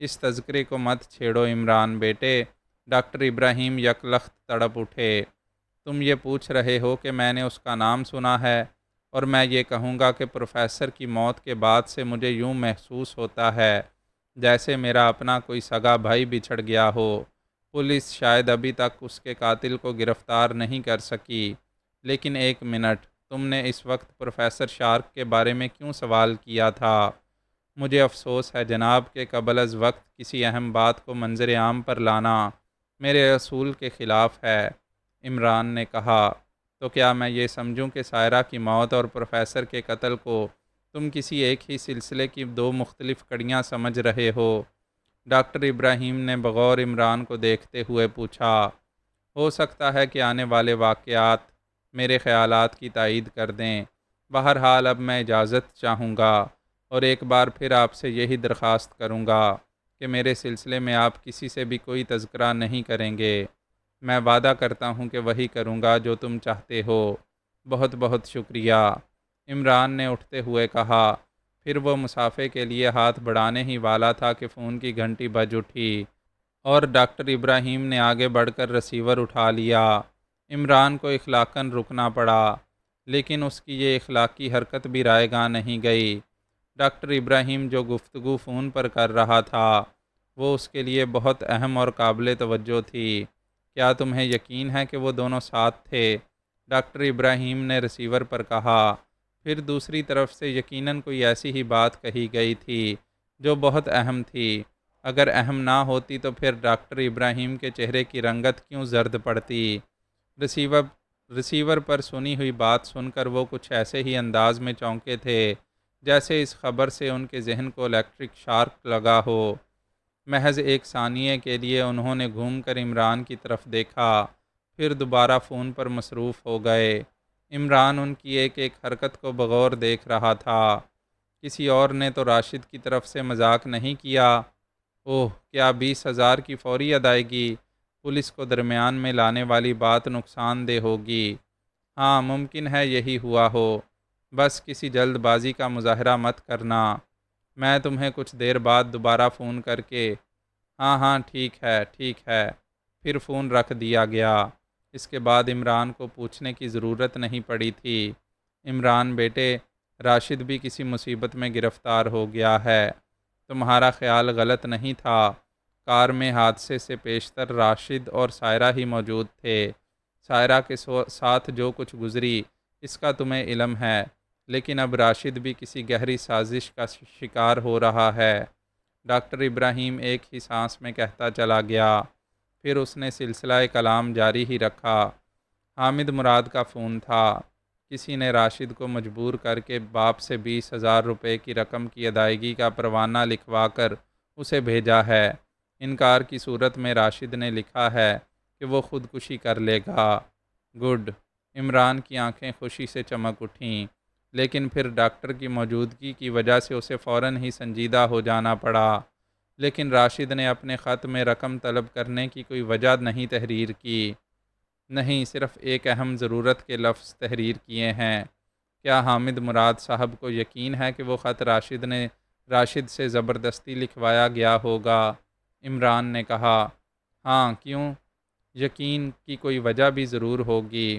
اس تذکرے کو مت چھیڑو عمران بیٹے، ڈاکٹر ابراہیم یکلخت تڑپ اٹھے۔ تم یہ پوچھ رہے ہو کہ میں نے اس کا نام سنا ہے، اور میں یہ کہوں گا کہ پروفیسر کی موت کے بعد سے مجھے یوں محسوس ہوتا ہے جیسے میرا اپنا کوئی سگا بھائی بچھڑ گیا ہو۔ پولیس شاید ابھی تک اس کے قاتل کو گرفتار نہیں کر سکی، لیکن ایک منٹ، تم نے اس وقت پروفیسر شارک کے بارے میں کیوں سوال کیا تھا؟ مجھے افسوس ہے جناب کہ قبل از وقت کسی اہم بات کو منظر عام پر لانا میرے اصول کے خلاف ہے، عمران نے کہا۔ تو کیا میں یہ سمجھوں کہ سائرہ کی موت اور پروفیسر کے قتل کو تم کسی ایک ہی سلسلے کی دو مختلف کڑیاں سمجھ رہے ہو؟ ڈاکٹر ابراہیم نے بغور عمران کو دیکھتے ہوئے پوچھا۔ ہو سکتا ہے کہ آنے والے واقعات میرے خیالات کی تائید کر دیں۔ بہرحال اب میں اجازت چاہوں گا، اور ایک بار پھر آپ سے یہی درخواست کروں گا کہ میرے سلسلے میں آپ کسی سے بھی کوئی تذکرہ نہیں کریں گے۔ میں وعدہ کرتا ہوں کہ وہی کروں گا جو تم چاہتے ہو۔ بہت بہت شکریہ، عمران نے اٹھتے ہوئے کہا۔ پھر وہ مسافے کے لیے ہاتھ بڑھانے ہی والا تھا کہ فون کی گھنٹی بج اٹھی، اور ڈاکٹر ابراہیم نے آگے بڑھ کر ریسیور اٹھا لیا۔ عمران کو اخلاقاً رکنا پڑا، لیکن اس کی یہ اخلاقی حرکت بھی رائے گاں نہیں گئی۔ ڈاکٹر ابراہیم جو گفتگو فون پر کر رہا تھا وہ اس کے لیے بہت اہم اور قابل توجہ تھی۔ کیا تمہیں یقین ہے کہ وہ دونوں ساتھ تھے؟ ڈاکٹر ابراہیم نے ریسیور پر کہا۔ پھر دوسری طرف سے یقیناً کوئی ایسی ہی بات کہی گئی تھی جو بہت اہم تھی۔ اگر اہم نہ ہوتی تو پھر ڈاکٹر ابراہیم کے چہرے کی رنگت کیوں زرد پڑتی؟ ریسیور پر سنی ہوئی بات سن کر وہ کچھ ایسے ہی انداز میں چونکے تھے جیسے اس خبر سے ان کے ذہن کو الیکٹرک شارک لگا ہو۔ محض ایک ثانیے کے لیے انہوں نے گھوم کر عمران کی طرف دیکھا، پھر دوبارہ فون پر مصروف ہو گئے۔ عمران ان کی ایک ایک حرکت کو بغور دیکھ رہا تھا۔ کسی اور نے تو راشد کی طرف سے مذاق نہیں کیا؟ اوہ، کیا 20,000 کی فوری ادائیگی پولیس کو درمیان میں لانے والی بات نقصان دہ ہوگی؟ ہاں، ممکن ہے یہی ہوا ہو۔ بس کسی جلد بازی کا مظاہرہ مت کرنا۔ میں تمہیں کچھ دیر بعد دوبارہ فون کر کے ہاں ٹھیک ہے ٹھیک ہے۔ پھر فون رکھ دیا گیا۔ اس کے بعد عمران کو پوچھنے کی ضرورت نہیں پڑی تھی۔ عمران بیٹے، راشد بھی کسی مصیبت میں گرفتار ہو گیا ہے۔ تمہارا خیال غلط نہیں تھا۔ کار میں حادثے سے پیشتر راشد اور سائرہ ہی موجود تھے۔ سائرہ کے ساتھ جو کچھ گزری اس کا تمہیں علم ہے، لیکن اب راشد بھی کسی گہری سازش کا شکار ہو رہا ہے۔ ڈاکٹر ابراہیم ایک ہی سانس میں کہتا چلا گیا۔ پھر اس نے سلسلہ کلام جاری ہی رکھا۔ حامد مراد کا فون تھا۔ کسی نے راشد کو مجبور کر کے باپ سے 20,000 روپے کی رقم کی ادائیگی کا پروانہ لکھوا کر اسے بھیجا ہے۔ انکار کی صورت میں راشد نے لکھا ہے کہ وہ خودکشی کر لے گا۔ گڈ۔ عمران کی آنکھیں خوشی سے چمک اٹھیں، لیکن پھر ڈاکٹر کی موجودگی کی وجہ سے اسے فوراً ہی سنجیدہ ہو جانا پڑا۔ لیکن راشد نے اپنے خط میں رقم طلب کرنے کی کوئی وجہ نہیں تحریر کی۔ نہیں، صرف ایک اہم ضرورت کے لفظ تحریر کیے ہیں۔ کیا حامد مراد صاحب کو یقین ہے کہ وہ خط راشد سے زبردستی لکھوایا گیا ہوگا؟ عمران نے کہا۔ ہاں، کیوں؟ یقین کی کوئی وجہ بھی ضرور ہوگی۔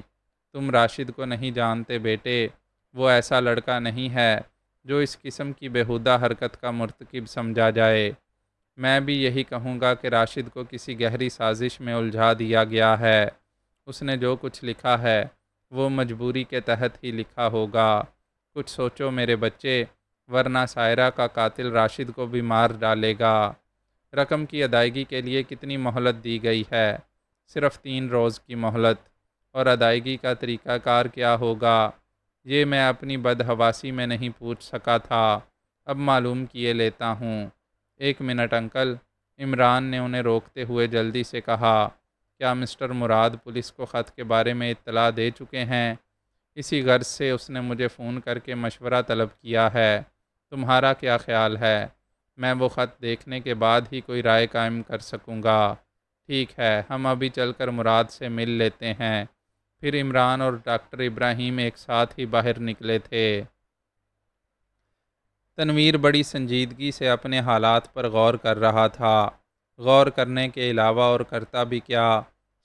تم راشد کو نہیں جانتے بیٹے، وہ ایسا لڑکا نہیں ہے جو اس قسم کی بیہودہ حرکت کا مرتکب سمجھا جائے۔ میں بھی یہی کہوں گا کہ راشد کو کسی گہری سازش میں الجھا دیا گیا ہے۔ اس نے جو کچھ لکھا ہے وہ مجبوری کے تحت ہی لکھا ہوگا۔ کچھ سوچو میرے بچے، ورنہ سائرہ کا قاتل راشد کو بھی مار ڈالے گا۔ رقم کی ادائیگی کے لیے کتنی مہلت دی گئی ہے؟ صرف 3 روز کی مہلت۔ اور ادائیگی کا طریقہ کار کیا ہوگا؟ یہ میں اپنی بدحواسی میں نہیں پوچھ سکا تھا، اب معلوم کیے لیتا ہوں۔ 1 منٹ انکل، عمران نے انہیں روکتے ہوئے جلدی سے کہا۔ کیا مسٹر مراد پولیس کو خط کے بارے میں اطلاع دے چکے ہیں؟ اسی غرض سے اس نے مجھے فون کر کے مشورہ طلب کیا ہے۔ تمہارا کیا خیال ہے؟ میں وہ خط دیکھنے کے بعد ہی کوئی رائے قائم کر سکوں گا۔ ٹھیک ہے، ہم ابھی چل کر مراد سے مل لیتے ہیں۔ پھر عمران اور ڈاکٹر ابراہیم ایک ساتھ ہی باہر نکلے تھے۔ تنویر بڑی سنجیدگی سے اپنے حالات پر غور کر رہا تھا۔ غور کرنے کے علاوہ اور کرتا بھی کیا،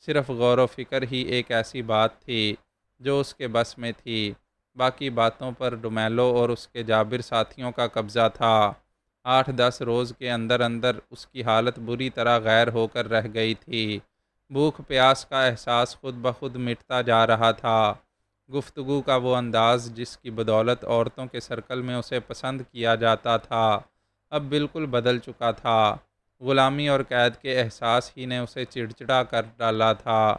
صرف غور و فکر ہی ایک ایسی بات تھی جو اس کے بس میں تھی۔ باقی باتوں پر ڈومیلو اور اس کے جابر ساتھیوں کا قبضہ تھا۔ 8-10 روز کے اندر اندر اس کی حالت بری طرح غیر ہو کر رہ گئی تھی۔ بھوک پیاس کا احساس خود بخود مٹتا جا رہا تھا۔ گفتگو کا وہ انداز جس کی بدولت عورتوں کے سرکل میں اسے پسند کیا جاتا تھا، اب بالکل بدل چکا تھا۔ غلامی اور قید کے احساس ہی نے اسے چڑچڑا کر ڈالا تھا۔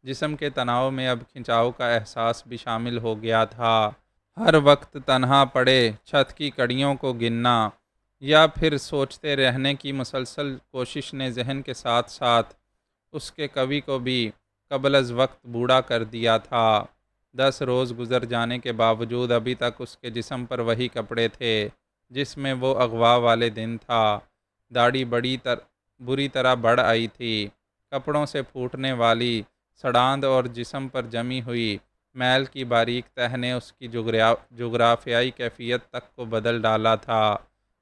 جسم کے تناؤ میں اب کھنچاؤ کا احساس بھی شامل ہو گیا تھا۔ ہر وقت تنہا پڑے چھت کی کڑیوں کو گننا یا پھر سوچتے رہنے کی مسلسل کوشش نے ذہن کے ساتھ ساتھ اس کے قوی کو بھی قبل از وقت بوڑھا کر دیا تھا۔ 10 روز گزر جانے کے باوجود ابھی تک اس کے جسم پر وہی کپڑے تھے جس میں وہ اغوا والے دن تھا۔ داڑھی بری طرح بڑھ آئی تھی۔ کپڑوں سے پھوٹنے والی سڑاند اور جسم پر جمی ہوئی میل کی باریک تہ نے اس کی جغرافیائی کیفیت تک کو بدل ڈالا تھا۔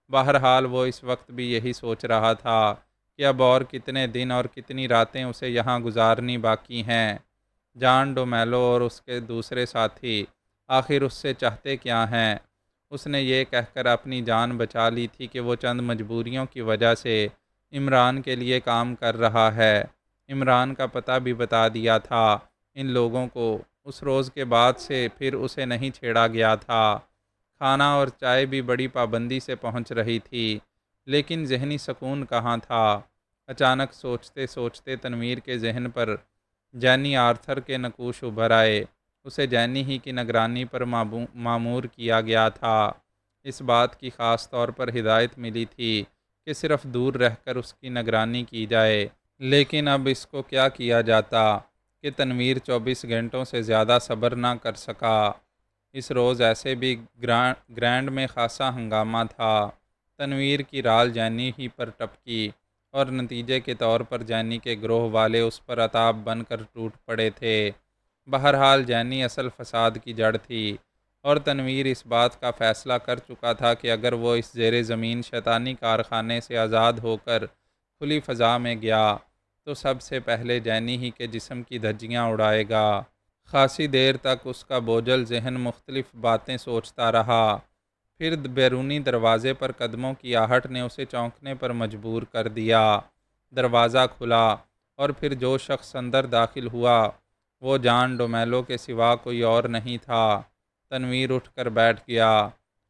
بہرحال وہ اس وقت بھی یہی سوچ رہا تھا کہ اب اور کتنے دن اور کتنی راتیں اسے یہاں گزارنی باقی ہیں۔ جان ڈومیلو اور اس کے دوسرے ساتھی آخر اس سے چاہتے کیا ہیں؟ اس نے یہ کہہ کر اپنی جان بچا لی تھی کہ وہ چند مجبوریوں کی وجہ سے عمران کے لیے کام کر رہا ہے۔ عمران کا پتہ بھی بتا دیا تھا ان لوگوں کو۔ اس روز کے بعد سے پھر اسے نہیں چھیڑا گیا تھا۔ کھانا اور چائے بھی بڑی پابندی سے پہنچ رہی تھی، لیکن ذہنی سکون کہاں تھا؟ اچانک سوچتے سوچتے تنویر کے ذہن پر جینی آرتھر کے نقوش ابھر آئے۔ اسے جینی ہی کی نگرانی پر مامور کیا گیا تھا۔ اس بات کی خاص طور پر ہدایت ملی تھی کہ صرف دور رہ کر اس کی نگرانی کی جائے، لیکن اب اس کو کیا کیا جاتا کہ تنویر 24 گھنٹوں سے زیادہ صبر نہ کر سکا۔ اس روز ایسے بھی گرینڈ میں خاصا ہنگامہ تھا۔ تنویر کی رال جینی ہی پر ٹپکی اور نتیجے کے طور پر جینی کے گروہ والے اس پر عتاب بن کر ٹوٹ پڑے تھے۔ بہرحال جینی اصل فساد کی جڑ تھی اور تنویر اس بات کا فیصلہ کر چکا تھا کہ اگر وہ اس زیر زمین شیطانی کارخانے سے آزاد ہو کر کھلی فضا میں گیا تو سب سے پہلے جینی ہی کے جسم کی دھجیاں اڑائے گا۔ خاصی دیر تک اس کا بوجھل ذہن مختلف باتیں سوچتا رہا۔ پھر بیرونی دروازے پر قدموں کی آہٹ نے اسے چونکنے پر مجبور کر دیا۔ دروازہ کھلا اور پھر جو شخص اندر داخل ہوا وہ جان ڈومیلو کے سوا کوئی اور نہیں تھا۔ تنویر اٹھ کر بیٹھ گیا۔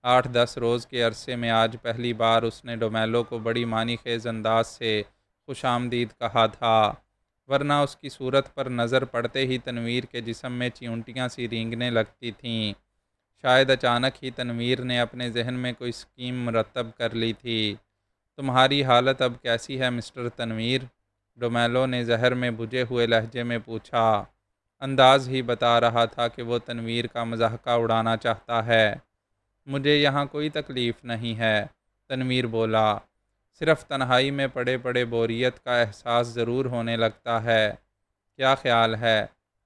8-10 روز کے عرصے میں آج پہلی بار اس نے ڈومیلو کو بڑی معنی خیز انداز سے خوش آمدید کہا تھا، ورنہ اس کی صورت پر نظر پڑتے ہی تنویر کے جسم میں چیونٹیاں سی رینگنے لگتی تھیں۔ شاید اچانک ہی تنویر نے اپنے ذہن میں کوئی اسکیم مرتب کر لی تھی۔ تمہاری حالت اب کیسی ہے مسٹر تنویر؟ ڈومیلو نے زہر میں بجھے ہوئے لہجے میں پوچھا۔ انداز ہی بتا رہا تھا کہ وہ تنویر کا مضحکہ اڑانا چاہتا ہے۔ مجھے یہاں کوئی تکلیف نہیں ہے، تنویر بولا، صرف تنہائی میں پڑے پڑے بوریت کا احساس ضرور ہونے لگتا ہے۔ کیا خیال ہے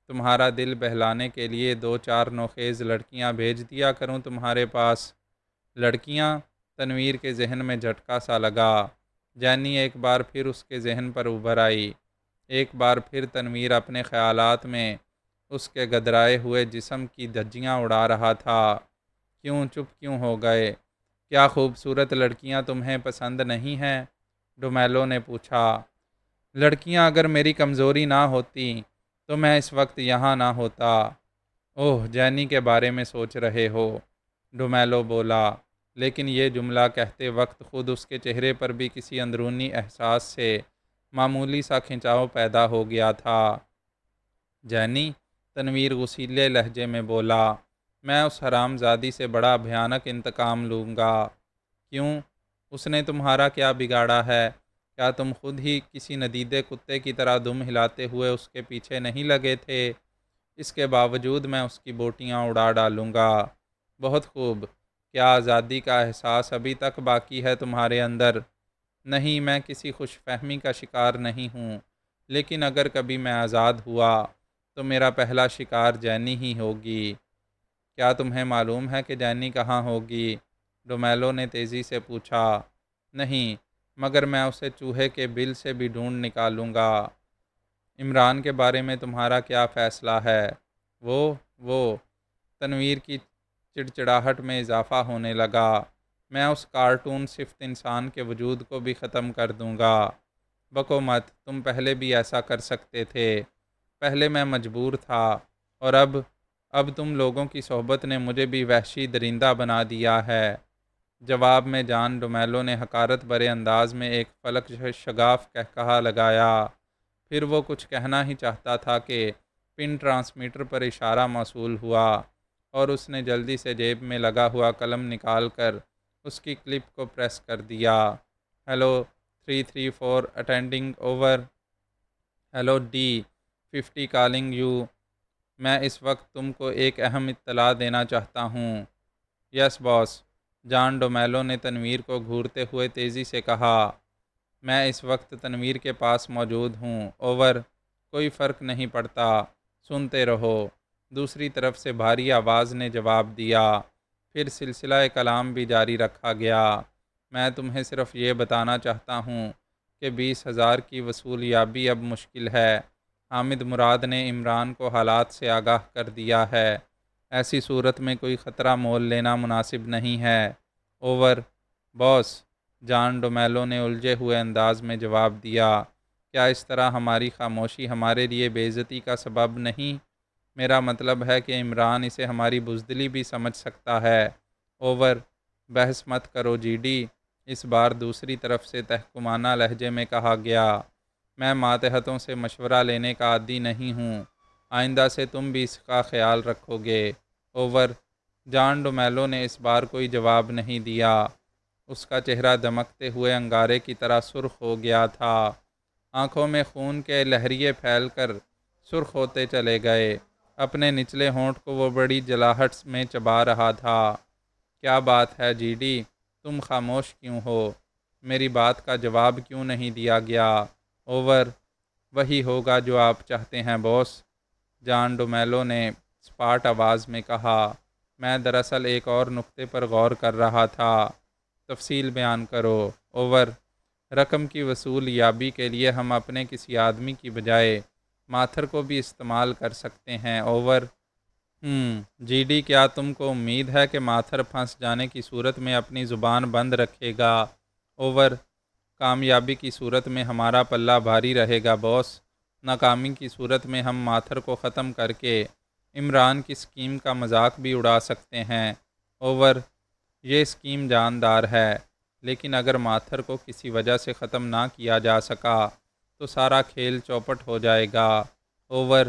تمہارا دل بہلانے کے لیے 2-4 نوخیز لڑکیاں بھیج دیا کروں تمہارے پاس؟ لڑکیاں؟ تنویر کے ذہن میں جھٹکا سا لگا۔ جینی ایک بار پھر اس کے ذہن پر ابھر آئی۔ ایک بار پھر تنویر اپنے خیالات میں اس کے گدرائے ہوئے جسم کی دھجیاں اڑا رہا تھا۔ چپ کیوں ہو گئے؟ کیا خوبصورت لڑکیاں تمہیں پسند نہیں ہیں؟ ڈومیلو نے پوچھا۔ لڑکیاں اگر میری کمزوری نہ ہوتی تو میں اس وقت یہاں نہ ہوتا۔ اوہ، جینی کے بارے میں سوچ رہے ہو؟ ڈومیلو بولا، لیکن یہ جملہ کہتے وقت خود اس کے چہرے پر بھی کسی اندرونی احساس سے معمولی سا کھنچاؤ پیدا ہو گیا تھا۔ جینی؟ تنویر غصیلے لہجے میں بولا، میں اس حرام زادی سے بڑا بھیانک انتقام لوں گا۔ کیوں؟ اس نے تمہارا کیا بگاڑا ہے؟ کیا تم خود ہی کسی ندیدے کتے کی طرح دم ہلاتے ہوئے اس کے پیچھے نہیں لگے تھے؟ اس کے باوجود میں اس کی بوٹیاں اڑا ڈالوں گا۔ بہت خوب۔ کیا آزادی کا احساس ابھی تک باقی ہے تمہارے اندر؟ نہیں، میں کسی خوش فہمی کا شکار نہیں ہوں، لیکن اگر کبھی میں آزاد ہوا تو تو میرا پہلا شکار جینی ہی ہوگی۔ کیا تمہیں معلوم ہے کہ جینی کہاں ہوگی؟ ڈومیلو نے تیزی سے پوچھا۔ نہیں، مگر میں اسے چوہے کے بل سے بھی ڈھونڈ نکالوں گا۔ عمران کے بارے میں تمہارا کیا فیصلہ ہے؟ وہ تنویر کی چڑچڑاہٹ میں اضافہ ہونے لگا۔ میں اس کارٹون صفت انسان کے وجود کو بھی ختم کر دوں گا۔ بکو مت، تم پہلے بھی ایسا کر سکتے تھے۔ پہلے میں مجبور تھا، اور اب تم لوگوں کی صحبت نے مجھے بھی وحشی درندہ بنا دیا ہے۔ جواب میں جان ڈومیلو نے حقارت بھرے انداز میں ایک فلک شگاف قہقہا لگایا۔ پھر وہ کچھ کہنا ہی چاہتا تھا کہ پن ٹرانسمیٹر پر اشارہ موصول ہوا، اور اس نے جلدی سے جیب میں لگا ہوا قلم نکال کر اس کی کلپ کو پریس کر دیا۔ Hello 334 attending over. Hello D 50 calling you. میں اس وقت تم کو ایک اہم اطلاع دینا چاہتا ہوں۔ یس باس، جان ڈومیلو نے تنویر کو گھورتے ہوئے تیزی سے کہا۔ میں اس وقت تنویر کے پاس موجود ہوں، اوور۔ کوئی فرق نہیں پڑتا، سنتے رہو، دوسری طرف سے بھاری آواز نے جواب دیا۔ پھر سلسلہ کلام بھی جاری رکھا گیا۔ میں تمہیں صرف یہ بتانا چاہتا ہوں کہ 20,000 کی وصولیابی اب مشکل ہے۔ حامد مراد نے عمران کو حالات سے آگاہ کر دیا ہے۔ ایسی صورت میں کوئی خطرہ مول لینا مناسب نہیں ہے، اوور۔ باس، جان ڈومیلو نے الجھے ہوئے انداز میں جواب دیا۔ کیا اس طرح ہماری خاموشی ہمارے لیے بے عزتی کا سبب نہیں؟ میرا مطلب ہے کہ عمران اسے ہماری بزدلی بھی سمجھ سکتا ہے، اوور۔ بحث مت کرو جی ڈی، اس بار دوسری طرف سے تحکمانہ لہجے میں کہا گیا۔ میں ماتحتوں سے مشورہ لینے کا عادی نہیں ہوں، آئندہ سے تم بھی اس کا خیال رکھو گے، اوور۔ جان ڈومیلو نے اس بار کوئی جواب نہیں دیا۔ اس کا چہرہ دمکتے ہوئے انگارے کی طرح سرخ ہو گیا تھا۔ آنکھوں میں خون کے لہریے پھیل کر سرخ ہوتے چلے گئے۔ اپنے نچلے ہونٹ کو وہ بڑی جلاہٹ میں چبا رہا تھا۔ کیا بات ہے جی ڈی، تم خاموش کیوں ہو؟ میری بات کا جواب کیوں نہیں دیا گیا، اوور۔ وہی ہوگا جو آپ چاہتے ہیں باس، جان ڈومیلو نے سپاٹ آواز میں کہا۔ میں دراصل ایک اور نقطے پر غور کر رہا تھا۔ تفصیل بیان کرو، اوور۔ رقم کی وصولیابی کے لیے ہم اپنے کسی آدمی کی بجائے ماتھر کو بھی استعمال کر سکتے ہیں، اوور۔ جی ڈی، کیا تم کو امید ہے کہ ماتھر پھنس جانے کی صورت میں اپنی زبان بند رکھے گا، اوور۔ کامیابی کی صورت میں ہمارا پلہ بھاری رہے گا باس، ناکامی کی صورت میں ہم ماتھر کو ختم کر کے عمران کی اسکیم کا مذاق بھی اڑا سکتے ہیں، اوور۔ یہ اسکیم جاندار ہے، لیکن اگر ماتھر کو کسی وجہ سے ختم نہ کیا جا سکا تو سارا کھیل چوپٹ ہو جائے گا، اوور۔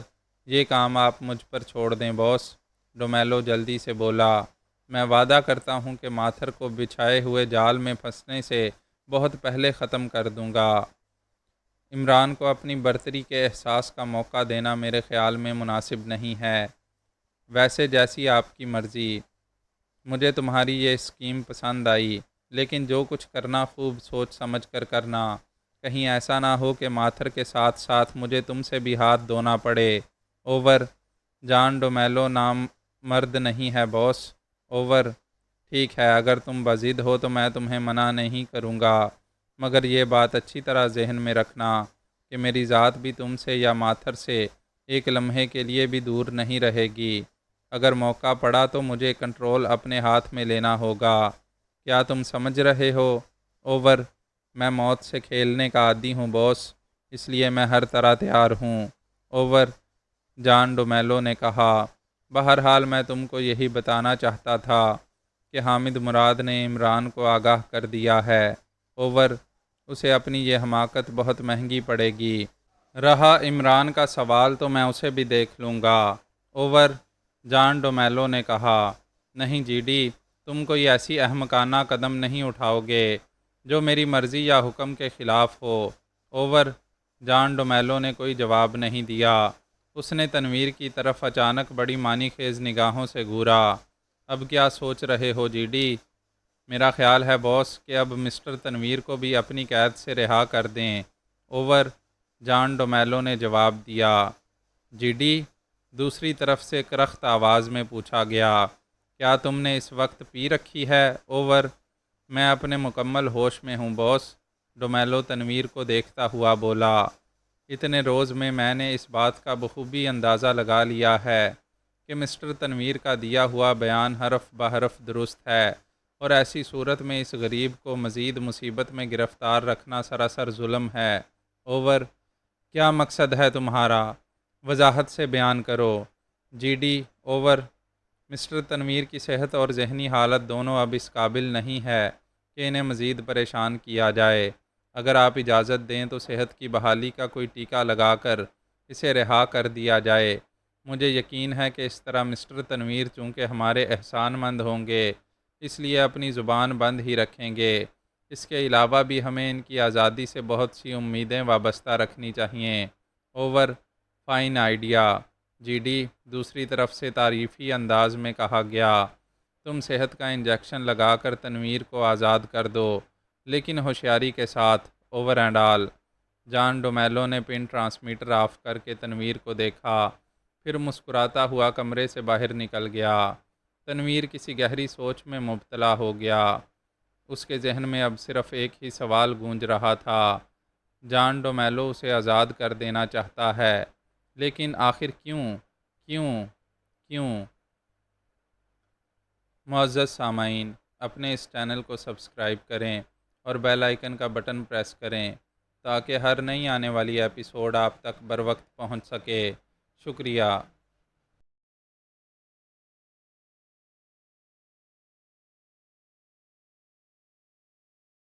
یہ کام آپ مجھ پر چھوڑ دیں باس، ڈومیلو جلدی سے بولا۔ میں وعدہ کرتا ہوں کہ ماتھر کو بچھائے ہوئے جال میں پھنسنے سے بہت پہلے ختم کر دوں گا۔ عمران کو اپنی برتری کے احساس کا موقع دینا میرے خیال میں مناسب نہیں ہے۔ ویسے جیسی آپ کی مرضی، مجھے تمہاری یہ اسکیم پسند آئی، لیکن جو کچھ کرنا خوب سوچ سمجھ کر کرنا، کہیں ایسا نہ ہو کہ ماتھر کے ساتھ ساتھ مجھے تم سے بھی ہاتھ دھونا پڑے، اوور۔ جان ڈومیلو نام مرد نہیں ہے باس، اوور۔ ٹھیک ہے، اگر تم بضد ہو تو میں تمہیں منع نہیں کروں گا، مگر یہ بات اچھی طرح ذہن میں رکھنا کہ میری ذات بھی تم سے یا ماتھر سے ایک لمحے کے لیے بھی دور نہیں رہے گی۔ اگر موقع پڑا تو مجھے کنٹرول اپنے ہاتھ میں لینا ہوگا۔ کیا تم سمجھ رہے ہو، اوور۔ میں موت سے کھیلنے کا عادی ہوں باس، اس لیے میں ہر طرح تیار ہوں، اوور، جان ڈومیلو نے کہا۔ بہرحال میں تم کو یہی بتانا چاہتا تھا کہ حامد مراد نے عمران کو آگاہ کر دیا ہے، اوور۔ اسے اپنی یہ حماقت بہت مہنگی پڑے گی۔ رہا عمران کا سوال تو میں اسے بھی دیکھ لوں گا، اوور، جان ڈومیلو نے کہا۔ نہیں جی ڈی، تم کوئی ایسی احمقانہ قدم نہیں اٹھاؤ گے جو میری مرضی یا حکم کے خلاف ہو، اوور۔ جان ڈومیلو نے کوئی جواب نہیں دیا۔ اس نے تنویر کی طرف اچانک بڑی معنی خیز نگاہوں سے گھورا۔ اب کیا سوچ رہے ہو جی ڈی؟ میرا خیال ہے باس کہ اب مسٹر تنویر کو بھی اپنی قید سے رہا کر دیں، اوور، جان ڈومیلو نے جواب دیا۔ جی ڈی، دوسری طرف سے کرخت آواز میں پوچھا گیا، کیا تم نے اس وقت پی رکھی ہے؟ اوور، میں اپنے مکمل ہوش میں ہوں باس، ڈومیلو تنویر کو دیکھتا ہوا بولا۔ اتنے روز میں نے اس بات کا بخوبی اندازہ لگا لیا ہے کہ مسٹر تنویر کا دیا ہوا بیان حرف بحرف درست ہے، اور ایسی صورت میں اس غریب کو مزید مصیبت میں گرفتار رکھنا سراسر ظلم ہے۔ اوور، کیا مقصد ہے تمہارا؟ وضاحت سے بیان کرو۔ G D. Over, mister Tanveer کی صحت اور ذہنی حالت دونوں اب اس قابل نہیں ہے کہ انہیں مزید پریشان کیا جائے۔ اگر آپ اجازت دیں تو صحت کی بحالی کا کوئی ٹیکہ لگا کر اسے رہا کر دیا جائے۔ مجھے یقین ہے کہ اس طرح مسٹر تنویر چونکہ ہمارے احسان مند ہوں گے، اس لیے اپنی زبان بند ہی رکھیں گے۔ اس کے علاوہ بھی ہمیں ان کی آزادی سے بہت سی امیدیں وابستہ رکھنی چاہیے۔ Over, fine idea. G D. دوسری طرف سے تعریفی انداز میں کہا گیا، تم صحت کا انجیکشن لگا کر تنویر کو آزاد کر دو، لیکن ہوشیاری کے ساتھ۔ Over and all. جان ڈومیلو نے پن ٹرانسمیٹر آف کر کے تنویر کو دیکھا، پھر مسکراتا ہوا کمرے سے باہر نکل گیا۔ تنویر کسی گہری سوچ میں مبتلا ہو گیا۔ اس کے ذہن میں اب صرف ایک ہی سوال گونج رہا تھا، جان ڈومیلو اسے آزاد کر دینا چاہتا ہے، لیکن آخر کیوں؟ کیوں؟ کیوں؟ معزز سامعین، اپنے اس چینل کو سبسکرائب کریں اور بیل آئیکن کا بٹن پریس کریں تاکہ ہر نئی آنے والی ایپیسوڈ آپ تک بروقت پہنچ سکے۔ شکریہ۔